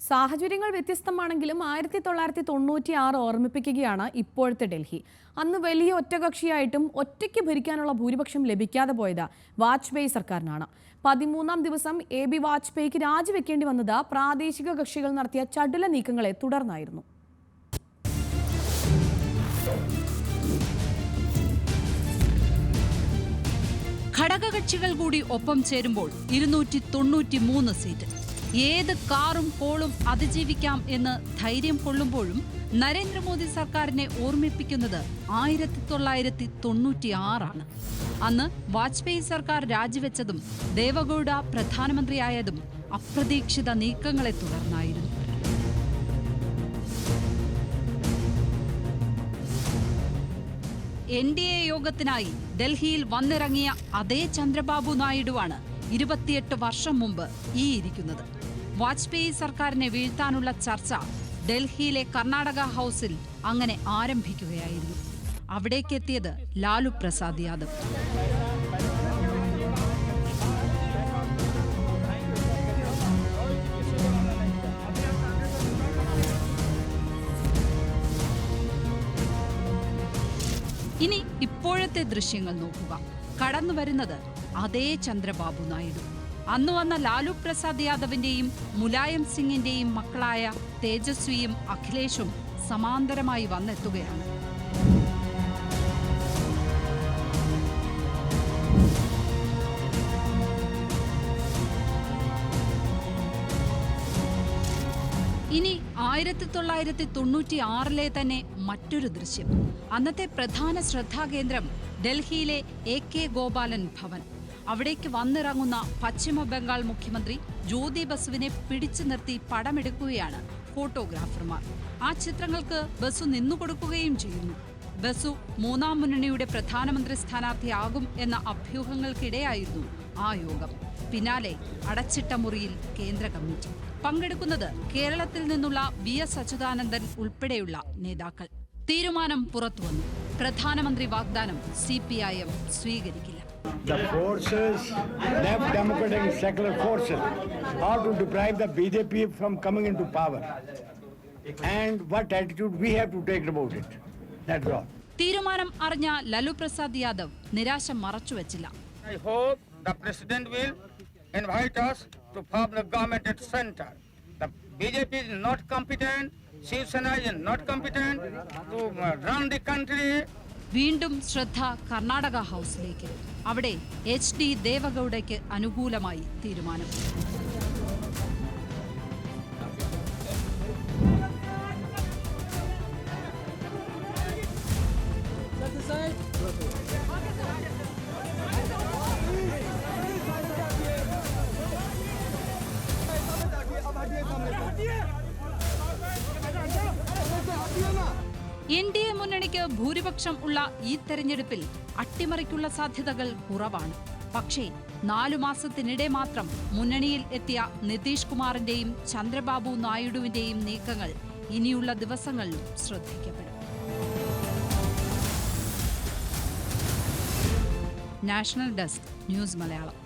സാഹചര്യങ്ങൾ വ്യത്യസ്തമാണെങ്കിലും 1996 ഓർമ്മിപ്പിക്കുകയാണ് ഇപ്പോഴത്തെ ഡൽഹി. അന്ന് വലിയ ഒറ്റകക്ഷിയായിട്ടും ഒറ്റയ്ക്ക് ഭരിക്കാനുള്ള ഭൂരിപക്ഷം ലഭിക്കാതെ പോയത് വാജ്പേയി സർക്കാരിനാണ്. 13ാം ദിവസം AB വാജ്പേയിക്ക് രാജിവെക്കേണ്ടി വന്നത് പ്രാദേശിക കക്ഷികൾ നടത്തിയ ചടുല നീക്കങ്ങളെ തുടർന്നായിരുന്നു. ഘടകകക്ഷികൾ കൂടി ഒപ്പം ചേരുമ്പോൾ 293 സീറ്റ്. ഏത് കാറും കോളും അതിജീവിക്കാം എന്ന് ധൈര്യം കൊള്ളുമ്പോഴും നരേന്ദ്രമോദി സർക്കാരിനെ ഓർമ്മിപ്പിക്കുന്നത് 1996 അന്ന് വാജ്പേയി സർക്കാർ രാജിവെച്ചതും ദേവഗൌഡ പ്രധാനമന്ത്രിയായതും അപ്രതീക്ഷിത നീക്കങ്ങളെ തുടർന്നായിരുന്നു. NDA യോഗത്തിനായി ഡൽഹിയിൽ വന്നിറങ്ങിയ അതേ ചന്ദ്രബാബു നായിഡുവാണ് 28 വർഷം മുമ്പ് ഈ ഇരിക്കുന്നത്. വാജ്പേയി സർക്കാരിനെ വീഴ്ത്താനുള്ള ചർച്ച ഡൽഹിയിലെ കർണാടക ഹൗസിൽ അങ്ങനെ ആരംഭിക്കുകയായിരുന്നു. അവിടേക്കെത്തിയത് ലാലു പ്രസാദ് യാദവ്. ഇനി ഇപ്പോഴത്തെ ദൃശ്യങ്ങൾ നോക്കുക. കടന്നു വരുന്നത് അതേ ചന്ദ്രബാബു നായിഡു. അന്ന് വന്ന ലാലു പ്രസാദ് യാദവിന്റെയും മുലായം സിംഗിന്റെയും മക്കളായ തേജസ്വിയും അഖിലേഷും സമാന്തരമായി വന്നെത്തുകയാണ്. ഇനി 1996 തന്നെ മറ്റൊരു ദൃശ്യം. അന്നത്തെ പ്രധാന ശ്രദ്ധാകേന്ദ്രം ഡൽഹിയിലെ AK ഗോപാലൻ ഭവൻ. അവിടേക്ക് വന്നിറങ്ങുന്ന പശ്ചിമ ബംഗാൾ മുഖ്യമന്ത്രി ജ്യോതി ബസുവിനെ പിടിച്ചു നിർത്തി പടമെടുക്കുകയാണ് ഫോട്ടോഗ്രാഫർമാർ. ആ ചിത്രങ്ങൾക്ക് ബസു നിന്നുകൊടുക്കുകയും ചെയ്യുന്നു. ബസു മൂന്നാം മുന്നണിയുടെ പ്രധാനമന്ത്രി സ്ഥാനാർത്ഥിയാകും എന്ന അഭ്യൂഹങ്ങൾക്കിടെയായിരുന്നു ആ യോഗം. പിന്നാലെ അടച്ചിട്ട മുറിയിൽ കേന്ദ്ര കമ്മിറ്റി. പങ്കെടുക്കുന്നത് കേരളത്തിൽ നിന്നുള്ള VS അച്യുതാനന്ദൻ ഉൾപ്പെടെയുള്ള നേതാക്കൾ. തീരുമാനം പുറത്തുവന്നു. പ്രധാനമന്ത്രി വാഗ്ദാനം CPIM സ്വീകരിക്കില്ല. The forces, left democratic and secular forces, are to deprive the BJP from coming into power. And what attitude we have to take about it. That's all. തീരുമാനം അറിഞ്ഞ ലാലു പ്രസാദ് യാദവ് നിരാശ മറച്ചുവെച്ചില്ല. I hope the president will invite us to form the government at center. The BJP is not competent, Shiv Sena is not competent to run the country. വീണ്ടും ശ്രദ്ധ കർണാടക ഹൗസിലേക്ക്. അവിടെ HD ദേവഗൌഡയ്ക്ക് അനുകൂലമായി തീരുമാനം. NDA മുന്നണിക്ക് ഭൂരിപക്ഷം ഉള്ള ഈ തെരഞ്ഞെടുപ്പിൽ അട്ടിമറിക്കുള്ള സാധ്യതകൾ കുറവാണ്. പക്ഷേ 4 മാസത്തിനിടെ മാത്രം മുന്നണിയിൽ എത്തിയ നിതീഷ് കുമാറിന്റെയും ചന്ദ്രബാബു നായിഡുവിന്റെയും നീക്കങ്ങൾ ഇനിയുള്ള ദിവസങ്ങളിലും ശ്രദ്ധിക്കപ്പെടും. National desk, news Malayalam.